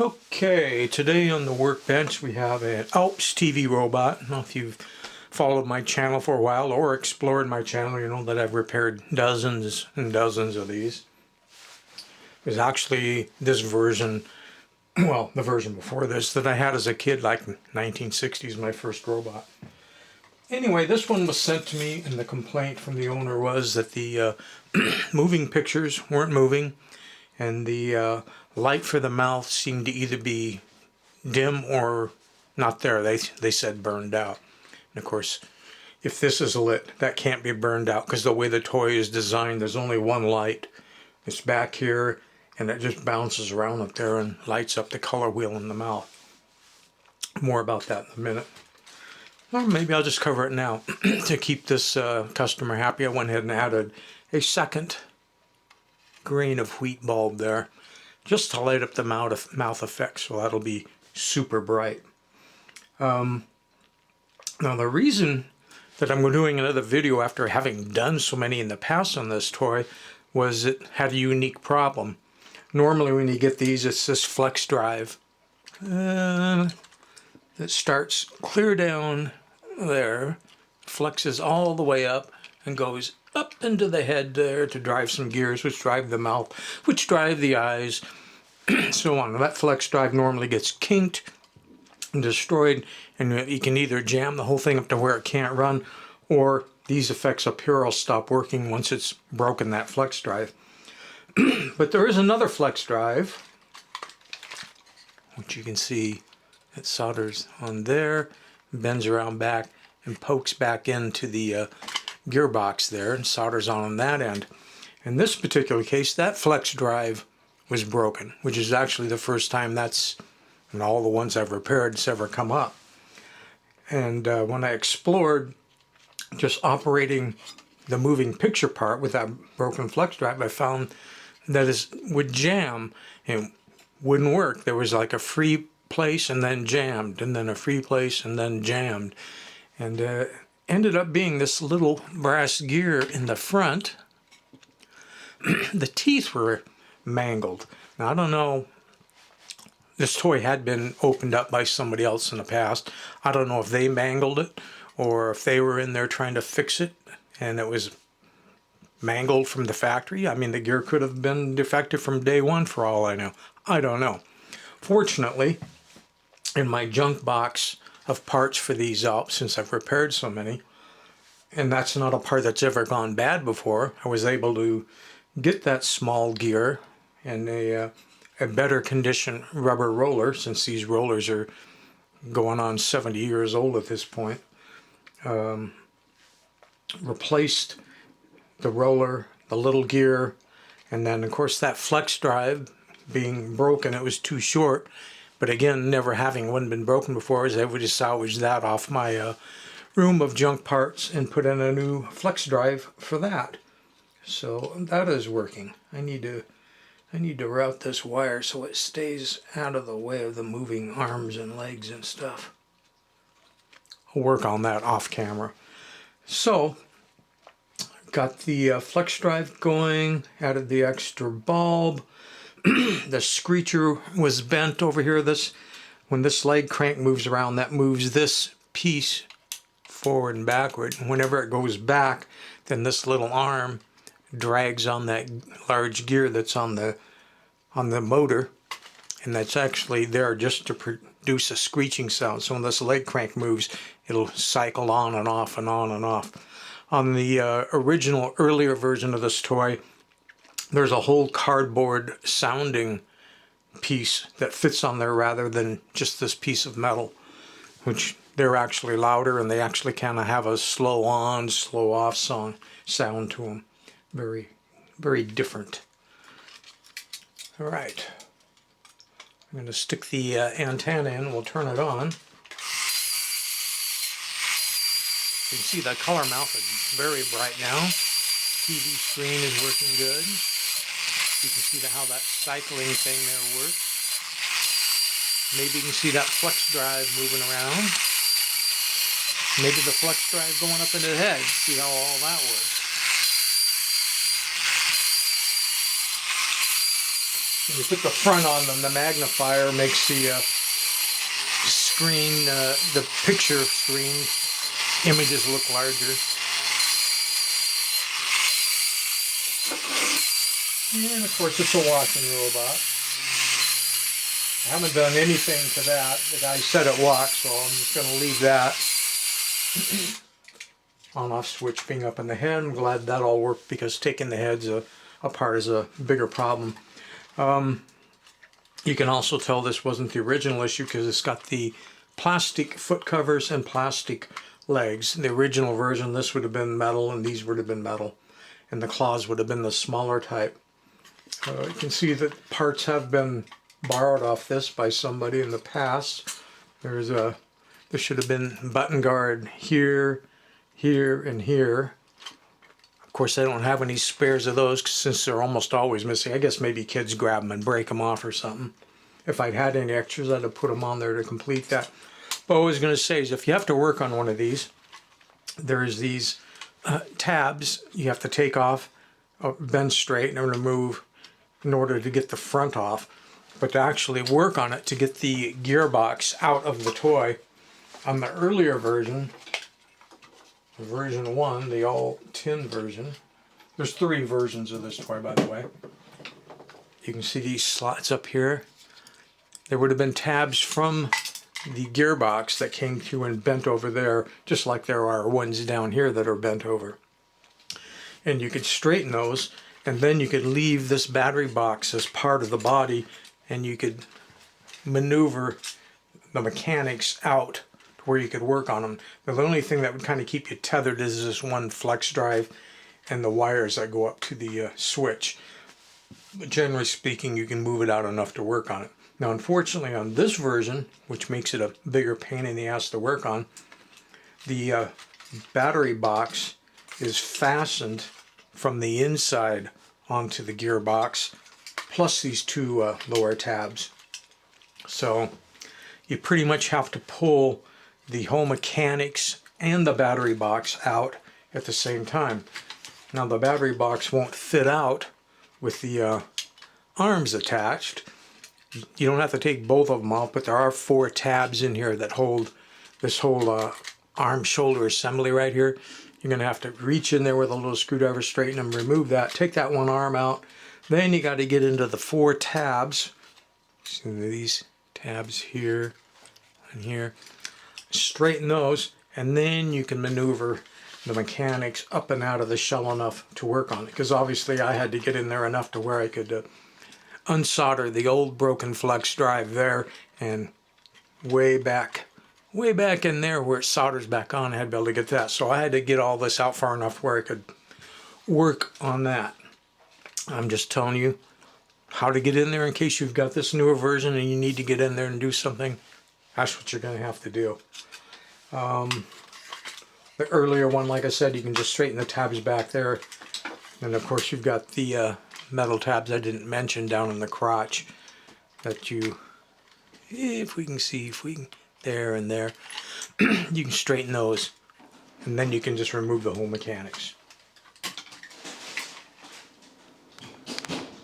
Okay, today on the workbench we have an Alps TV robot. I don't know if you've followed my channel for a while or explored my channel, you know that I've repaired dozens and dozens of these. There's actually this version, well, the version before this that I had as a kid, like 1960s, my first robot. Anyway, this one was sent to me, and the complaint from the owner was that the moving pictures weren't moving, and the light for the mouth seemed to either be dim or not there. They said burned out. And of course, if this is lit, that can't be burned out because the way the toy is designed, there's only one light. It's back here, and it just bounces around up there and lights up the color wheel in the mouth. More about that in a minute. Or maybe I'll just cover it now. To keep this customer happy, I went ahead and added a second grain of wheat bulb there, just to light up the mouth effect, so that'll be super bright. Now the reason that I'm doing another video after having done so many in the past on this toy was it had a unique problem. Normally when you get these, it's this flex drive that starts clear down there, flexes all the way up and goes up into the head there to drive some gears, which drive the mouth, which drive the eyes, so on. That flex drive normally gets kinked and destroyed, and you can either jam the whole thing up to where it can't run, or these effects up here will stop working once it's broken that flex drive. But there is another flex drive, which you can see it solders on there, bends around back, and pokes back into the gearbox there and solders on that end. In this particular case, that flex drive was broken, which is actually the first time that's, in all the ones I've repaired, it's ever come up. And when I explored just operating the moving picture part with that broken flex drive, I found that it would jam and wouldn't work. There was like a free place and then jammed, and then a free place and then jammed. And ended up being this little brass gear in the front. The teeth were mangled. Now I don't know, this toy had been opened up by somebody else in the past. I don't know if they mangled it or if they were in there trying to fix it and it was mangled from the factory. I mean, the gear could have been defective from day one for all I know. I don't know. Fortunately, in my junk box of parts for these Alps, since I've repaired so many, and that's not a part that's ever gone bad before, I was able to get that small gear and a better condition rubber roller, since these rollers are going on 70 years old at this point. Replaced the roller, the little gear, and then of course that flex drive being broken, it was too short. But again, never having one been broken before, I was able to salvage that off my room of junk parts and put in a new flex drive for that. So that is working. I need to route this wire so it stays out of the way of the moving arms and legs and stuff. I'll work on that off camera. So got the flex drive going, added the extra bulb. The screecher was bent over here. When this leg crank moves around, that moves this piece forward and backward. And whenever it goes back, then this little arm drags on that large gear that's on the motor, and that's actually there just to produce a screeching sound. So when this leg crank moves, it'll cycle on and off and on and off. On the original earlier version of this toy, there's a whole cardboard sounding piece that fits on there rather than just this piece of metal, which they're actually louder and they actually kind of have a slow on, slow off sound to them. Very, very different. All right. I'm going to stick the antenna in. We'll turn it on. You can see the color mouth is very bright now. TV screen is working good. You can see how that cycling thing there works. Maybe you can see that flex drive moving around. Maybe the flex drive going up into the head. See how all that works. When you put the front on them, the magnifier makes the screen, the picture screen images look larger. And of course it's a washing robot. I haven't done anything to that. The guy said it walks, so I'm just going to leave that. On-off switch being up in the head. I'm glad that all worked because taking the heads apart is a bigger problem. You can also tell this wasn't the original issue because it's got the plastic foot covers and plastic legs. The original version, this would have been metal and these would have been metal. And the claws would have been the smaller type. You can see that parts have been borrowed off this by somebody in the past. There should have been button guard here, here, and here. Of course, I don't have any spares of those since they're almost always missing. I guess maybe kids grab them and break them off or something. If I'd had any extras, I'd have put them on there to complete that. But what I was going to say is if you have to work on one of these, there's these tabs you have to take off, bend straight, and remove in order to get the front off. But to actually work on it, to get the gearbox out of the toy, on the earlier version, version 1, the all tin version, there's 3 versions of this toy, by the way. You can see these slots up here. There would have been tabs from the gearbox that came through and bent over there, just like there are ones down here that are bent over. And you could straighten those, and then you could leave this battery box as part of the body, and you could maneuver the mechanics out to where you could work on them. The only thing that would kind of keep you tethered is this one flex drive and the wires that go up to the switch. But generally speaking, you can move it out enough to work on it. Now, unfortunately, on this version, which makes it a bigger pain in the ass to work on, the battery box is fastened from the inside onto the gearbox, plus these 2 lower tabs. So you pretty much have to pull the whole mechanics and the battery box out at the same time. Now the battery box won't fit out with the arms attached. You don't have to take both of them out, but there are 4 tabs in here that hold this whole arm shoulder assembly right here. You're going to have to reach in there with a little screwdriver, straighten them, remove that, take that one arm out. Then you got to get into the 4 tabs. See these tabs here and here. Straighten those, and then you can maneuver the mechanics up and out of the shell enough to work on it. Because obviously I had to get in there enough to where I could unsolder the old broken flex drive there, and way back in there where it solders back on, I had to be able to get that. So I had to get all this out far enough where I could work on that. I'm just telling you how to get in there in case you've got this newer version and you need to get in there and do something. That's what you're going to have to do. The earlier one, like I said, you can just straighten the tabs back there. And of course you've got the metal tabs I didn't mention down in the crotch that you, if we can see, there and there, you can straighten those. And then you can just remove the whole mechanics.